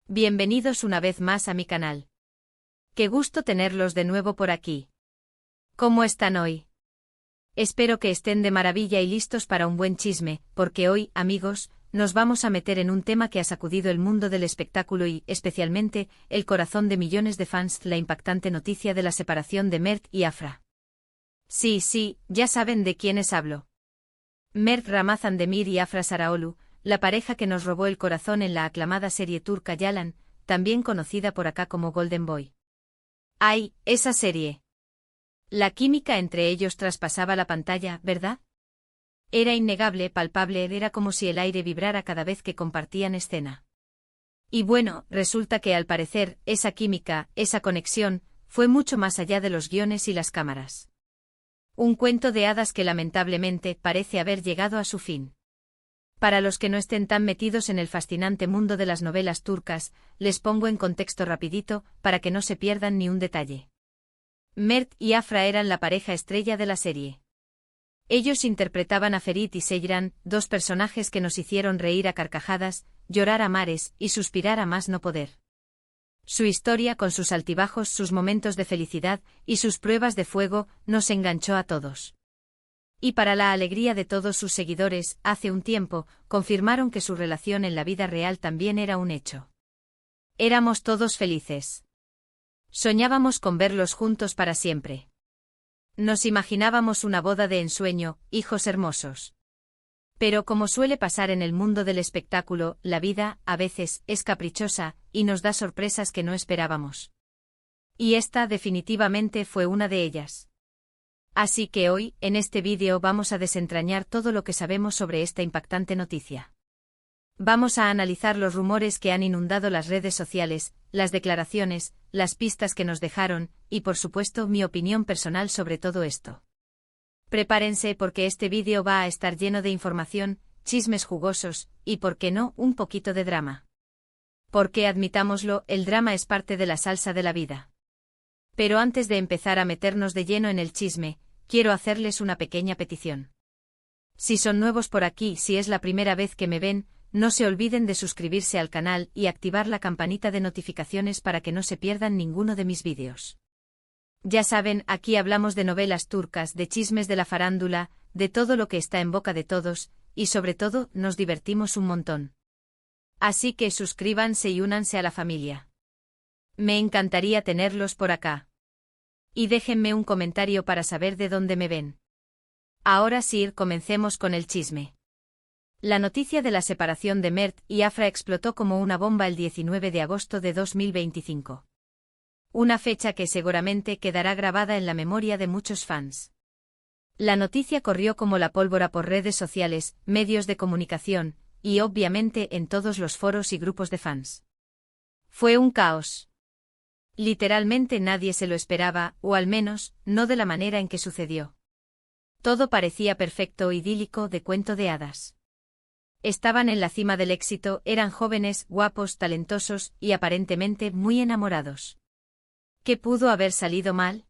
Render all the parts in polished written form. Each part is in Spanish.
Bienvenidos una vez más a mi canal. Qué gusto tenerlos de nuevo por aquí. ¿Cómo están hoy? Espero que estén de maravilla y listos para un buen chisme, porque hoy, amigos, nos vamos a meter en un tema que ha sacudido el mundo del espectáculo y, especialmente, el corazón de millones de fans: la impactante noticia de la separación de Mert y Afra. Sí, ya saben de quiénes hablo. Mert Ramazan-Demir y Afra Saraoğlu, la pareja que nos robó el corazón en la aclamada serie turca Yalan, también conocida por acá como Golden Boy. ¡Ay, esa serie! La química entre ellos traspasaba la pantalla, ¿verdad? Era innegable, palpable, era como si el aire vibrara cada vez que compartían escena. Y bueno, resulta que al parecer, esa química, esa conexión, fue mucho más allá de los guiones y las cámaras. Un cuento de hadas que lamentablemente parece haber llegado a su fin. Para los que no estén tan metidos en el fascinante mundo de las novelas turcas, les pongo en contexto rapidito, para que no se pierdan ni un detalle. Mert y Afra eran la pareja estrella de la serie. Ellos interpretaban a Ferit y Seyran, dos personajes que nos hicieron reír a carcajadas, llorar a mares y suspirar a más no poder. Su historia, con sus altibajos, sus momentos de felicidad y sus pruebas de fuego, nos enganchó a todos. Y para la alegría de todos sus seguidores, hace un tiempo, confirmaron que su relación en la vida real también era un hecho. Éramos todos felices. Soñábamos con verlos juntos para siempre. Nos imaginábamos una boda de ensueño, hijos hermosos. Pero como suele pasar en el mundo del espectáculo, la vida, a veces, es caprichosa, y nos da sorpresas que no esperábamos. Y esta definitivamente fue una de ellas. Así que hoy, en este vídeo vamos a desentrañar todo lo que sabemos sobre esta impactante noticia. Vamos a analizar los rumores que han inundado las redes sociales, las declaraciones, las pistas que nos dejaron, y por supuesto mi opinión personal sobre todo esto. Prepárense porque este vídeo va a estar lleno de información, chismes jugosos, y por qué no, un poquito de drama. Porque admitámoslo, el drama es parte de la salsa de la vida. Pero antes de empezar a meternos de lleno en el chisme, quiero hacerles una pequeña petición. Si son nuevos por aquí, si es la primera vez que me ven, no se olviden de suscribirse al canal y activar la campanita de notificaciones para que no se pierdan ninguno de mis vídeos. Ya saben, aquí hablamos de novelas turcas, de chismes de la farándula, de todo lo que está en boca de todos, y sobre todo, nos divertimos un montón. Así que suscríbanse y únanse a la familia. Me encantaría tenerlos por acá. Y déjenme un comentario para saber de dónde me ven. Ahora sí, comencemos con el chisme. La noticia de la separación de Mert y Afra explotó como una bomba el 19 de agosto de 2025. Una fecha que seguramente quedará grabada en la memoria de muchos fans. La noticia corrió como la pólvora por redes sociales, medios de comunicación, y obviamente en todos los foros y grupos de fans. Fue un caos. Literalmente nadie se lo esperaba, o al menos, no de la manera en que sucedió. Todo parecía perfecto, idílico, de cuento de hadas. Estaban en la cima del éxito, eran jóvenes, guapos, talentosos, y aparentemente muy enamorados. ¿Qué pudo haber salido mal?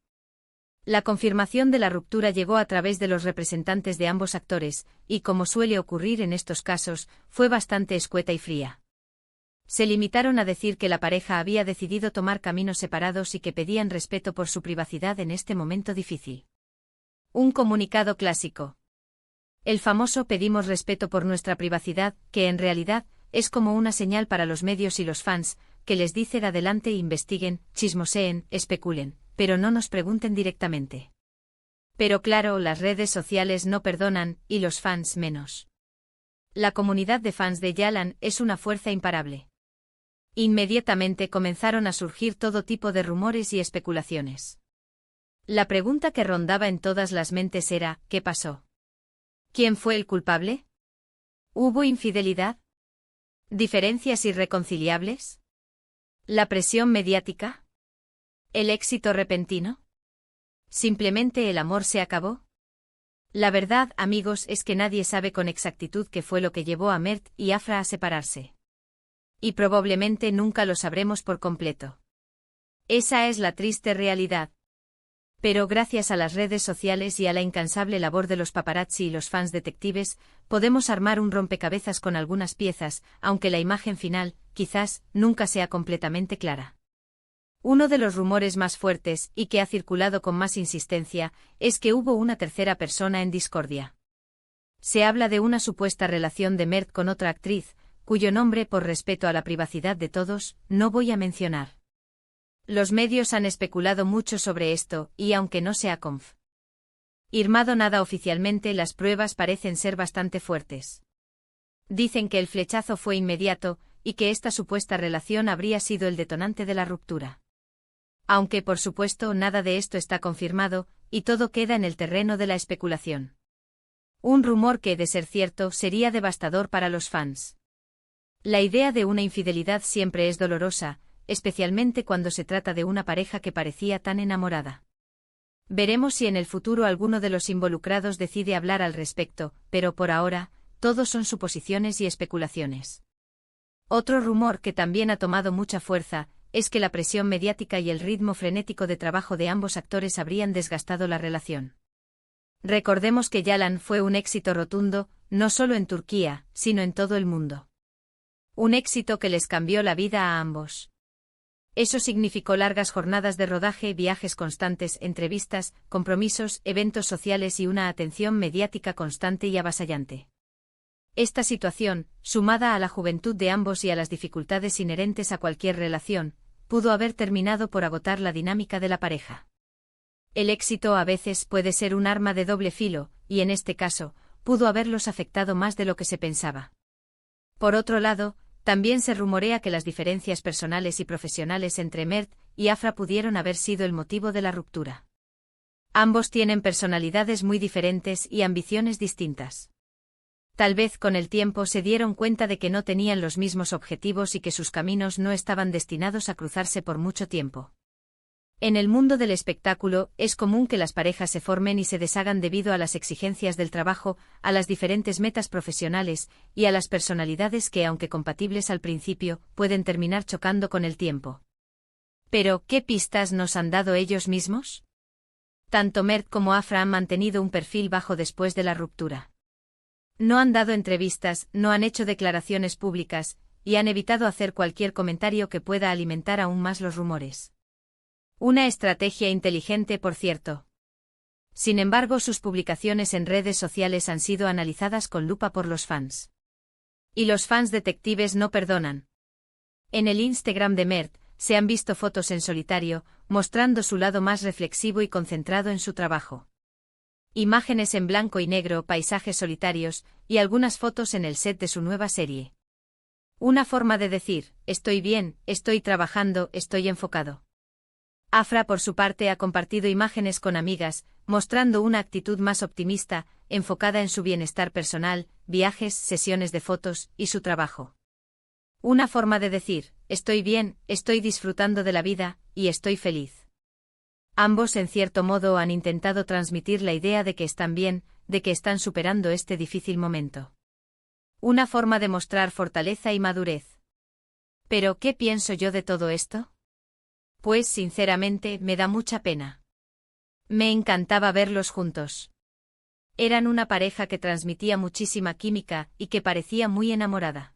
La confirmación de la ruptura llegó a través de los representantes de ambos actores, y como suele ocurrir en estos casos, fue bastante escueta y fría. Se limitaron a decir que la pareja había decidido tomar caminos separados y que pedían respeto por su privacidad en este momento difícil. Un comunicado clásico. El famoso pedimos respeto por nuestra privacidad, que en realidad, es como una señal para los medios y los fans, que les dice adelante, investiguen, chismoseen, especulen, pero no nos pregunten directamente. Pero claro, las redes sociales no perdonan, y los fans menos. La comunidad de fans de Yalan es una fuerza imparable. Inmediatamente comenzaron a surgir todo tipo de rumores y especulaciones. La pregunta que rondaba en todas las mentes era, ¿qué pasó? ¿Quién fue el culpable? ¿Hubo infidelidad? ¿Diferencias irreconciliables? ¿La presión mediática? ¿El éxito repentino? ¿Simplemente el amor se acabó? La verdad, amigos, es que nadie sabe con exactitud qué fue lo que llevó a Mert y Afra a separarse. Y probablemente nunca lo sabremos por completo. Esa es la triste realidad. Pero gracias a las redes sociales y a la incansable labor de los paparazzi y los fans detectives, podemos armar un rompecabezas con algunas piezas, aunque la imagen final, quizás, nunca sea completamente clara. Uno de los rumores más fuertes, y que ha circulado con más insistencia, es que hubo una tercera persona en discordia. Se habla de una supuesta relación de Mert con otra actriz, cuyo nombre, por respeto a la privacidad de todos, no voy a mencionar. Los medios han especulado mucho sobre esto, y aunque no se ha confirmado nada oficialmente, las pruebas parecen ser bastante fuertes. Dicen que el flechazo fue inmediato, y que esta supuesta relación habría sido el detonante de la ruptura. Aunque, por supuesto, nada de esto está confirmado, y todo queda en el terreno de la especulación. Un rumor que, de ser cierto, sería devastador para los fans. La idea de una infidelidad siempre es dolorosa, especialmente cuando se trata de una pareja que parecía tan enamorada. Veremos si en el futuro alguno de los involucrados decide hablar al respecto, pero por ahora, todos son suposiciones y especulaciones. Otro rumor que también ha tomado mucha fuerza, es que la presión mediática y el ritmo frenético de trabajo de ambos actores habrían desgastado la relación. Recordemos que Yalan fue un éxito rotundo, no solo en Turquía, sino en todo el mundo. Un éxito que les cambió la vida a ambos. Eso significó largas jornadas de rodaje, viajes constantes, entrevistas, compromisos, eventos sociales y una atención mediática constante y avasallante. Esta situación, sumada a la juventud de ambos y a las dificultades inherentes a cualquier relación, pudo haber terminado por agotar la dinámica de la pareja. El éxito a veces puede ser un arma de doble filo, y en este caso, pudo haberlos afectado más de lo que se pensaba. Por otro lado, también se rumorea que las diferencias personales y profesionales entre Mert y Afra pudieron haber sido el motivo de la ruptura. Ambos tienen personalidades muy diferentes y ambiciones distintas. Tal vez con el tiempo se dieron cuenta de que no tenían los mismos objetivos y que sus caminos no estaban destinados a cruzarse por mucho tiempo. En el mundo del espectáculo, es común que las parejas se formen y se deshagan debido a las exigencias del trabajo, a las diferentes metas profesionales, y a las personalidades que, aunque compatibles al principio, pueden terminar chocando con el tiempo. Pero, ¿qué pistas nos han dado ellos mismos? Tanto Mert como Afra han mantenido un perfil bajo después de la ruptura. No han dado entrevistas, no han hecho declaraciones públicas, y han evitado hacer cualquier comentario que pueda alimentar aún más los rumores. Una estrategia inteligente, por cierto. Sin embargo, sus publicaciones en redes sociales han sido analizadas con lupa por los fans. Y los fans detectives no perdonan. En el Instagram de Mert, se han visto fotos en solitario, mostrando su lado más reflexivo y concentrado en su trabajo. Imágenes en blanco y negro, paisajes solitarios, y algunas fotos en el set de su nueva serie. Una forma de decir, estoy bien, estoy trabajando, estoy enfocado. Afra, por su parte, ha compartido imágenes con amigas, mostrando una actitud más optimista, enfocada en su bienestar personal, viajes, sesiones de fotos, y su trabajo. Una forma de decir, estoy bien, estoy disfrutando de la vida, y estoy feliz. Ambos, en cierto modo, han intentado transmitir la idea de que están bien, de que están superando este difícil momento. Una forma de mostrar fortaleza y madurez. ¿Pero qué pienso yo de todo esto? Pues, sinceramente, me da mucha pena. Me encantaba verlos juntos. Eran una pareja que transmitía muchísima química y que parecía muy enamorada.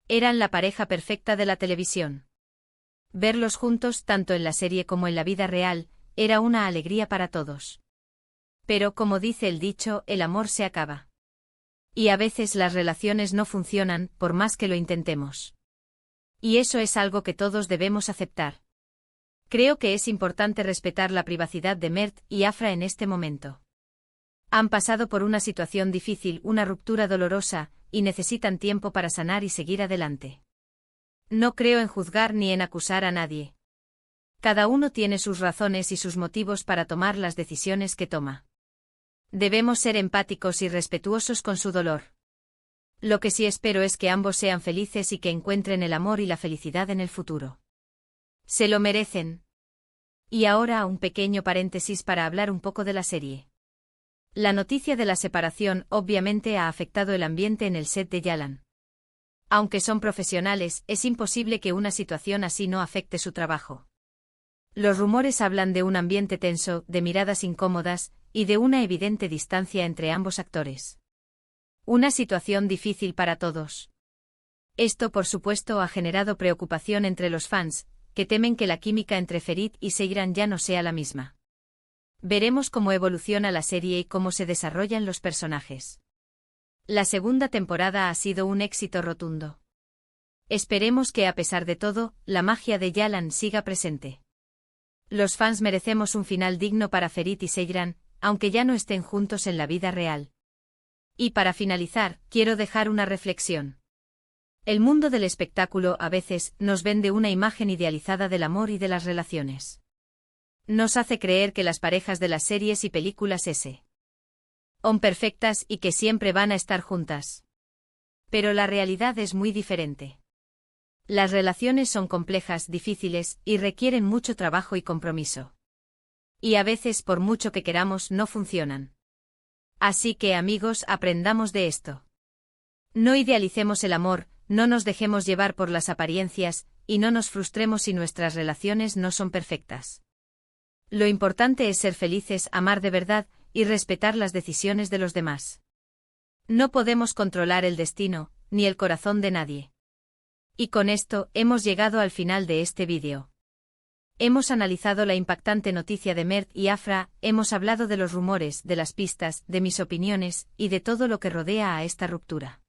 Eran la pareja perfecta de la televisión. Verlos juntos, tanto en la serie como en la vida real, era una alegría para todos. Pero, como dice el dicho, el amor se acaba. Y a veces las relaciones no funcionan, por más que lo intentemos. Y eso es algo que todos debemos aceptar. Creo que es importante respetar la privacidad de Mert y Afra en este momento. Han pasado por una situación difícil, una ruptura dolorosa, y necesitan tiempo para sanar y seguir adelante. No creo en juzgar ni en acusar a nadie. Cada uno tiene sus razones y sus motivos para tomar las decisiones que toma. Debemos ser empáticos y respetuosos con su dolor. Lo que sí espero es que ambos sean felices y que encuentren el amor y la felicidad en el futuro. Se lo merecen. Y ahora un pequeño paréntesis para hablar un poco de la serie. La noticia de la separación obviamente ha afectado el ambiente en el set de Yalan. Aunque son profesionales, es imposible que una situación así no afecte su trabajo. Los rumores hablan de un ambiente tenso, de miradas incómodas, y de una evidente distancia entre ambos actores. Una situación difícil para todos. Esto por supuesto ha generado preocupación entre los fans, que temen que la química entre Ferit y Seyran ya no sea la misma. Veremos cómo evoluciona la serie y cómo se desarrollan los personajes. La segunda temporada ha sido un éxito rotundo. Esperemos que a pesar de todo, la magia de Yalan siga presente. Los fans merecemos un final digno para Ferit y Seyran, aunque ya no estén juntos en la vida real. Y para finalizar, quiero dejar una reflexión. El mundo del espectáculo a veces nos vende una imagen idealizada del amor y de las relaciones. Nos hace creer que las parejas de las series y películas son perfectas y que siempre van a estar juntas. Pero la realidad es muy diferente. Las relaciones son complejas, difíciles, y requieren mucho trabajo y compromiso. Y a veces, por mucho que queramos, no funcionan. Así que, amigos, aprendamos de esto. No idealicemos el amor, no nos dejemos llevar por las apariencias, y no nos frustremos si nuestras relaciones no son perfectas. Lo importante es ser felices, amar de verdad, y respetar las decisiones de los demás. No podemos controlar el destino, ni el corazón de nadie. Y con esto, hemos llegado al final de este vídeo. Hemos analizado la impactante noticia de Mert y Afra, hemos hablado de los rumores, de las pistas, de mis opiniones, y de todo lo que rodea a esta ruptura.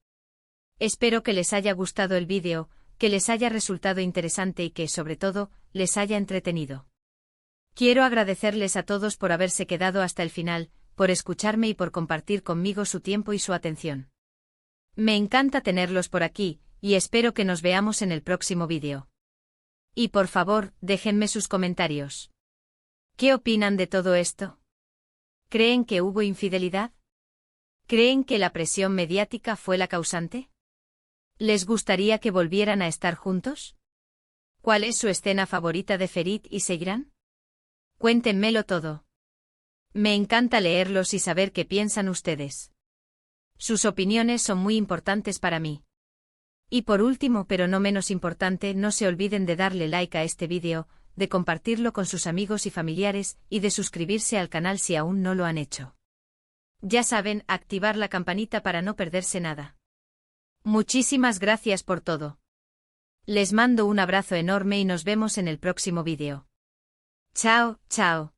Espero que les haya gustado el vídeo, que les haya resultado interesante y que, sobre todo, les haya entretenido. Quiero agradecerles a todos por haberse quedado hasta el final, por escucharme y por compartir conmigo su tiempo y su atención. Me encanta tenerlos por aquí, y espero que nos veamos en el próximo vídeo. Y por favor, déjenme sus comentarios. ¿Qué opinan de todo esto? ¿Creen que hubo infidelidad? ¿Creen que la presión mediática fue la causante? ¿Les gustaría que volvieran a estar juntos? ¿Cuál es su escena favorita de Ferit y Seyran? Cuéntenmelo todo. Me encanta leerlos y saber qué piensan ustedes. Sus opiniones son muy importantes para mí. Y por último, pero no menos importante, no se olviden de darle like a este vídeo, de compartirlo con sus amigos y familiares, y de suscribirse al canal si aún no lo han hecho. Ya saben, activar la campanita para no perderse nada. Muchísimas gracias por todo. Les mando un abrazo enorme y nos vemos en el próximo vídeo. Chao, chao.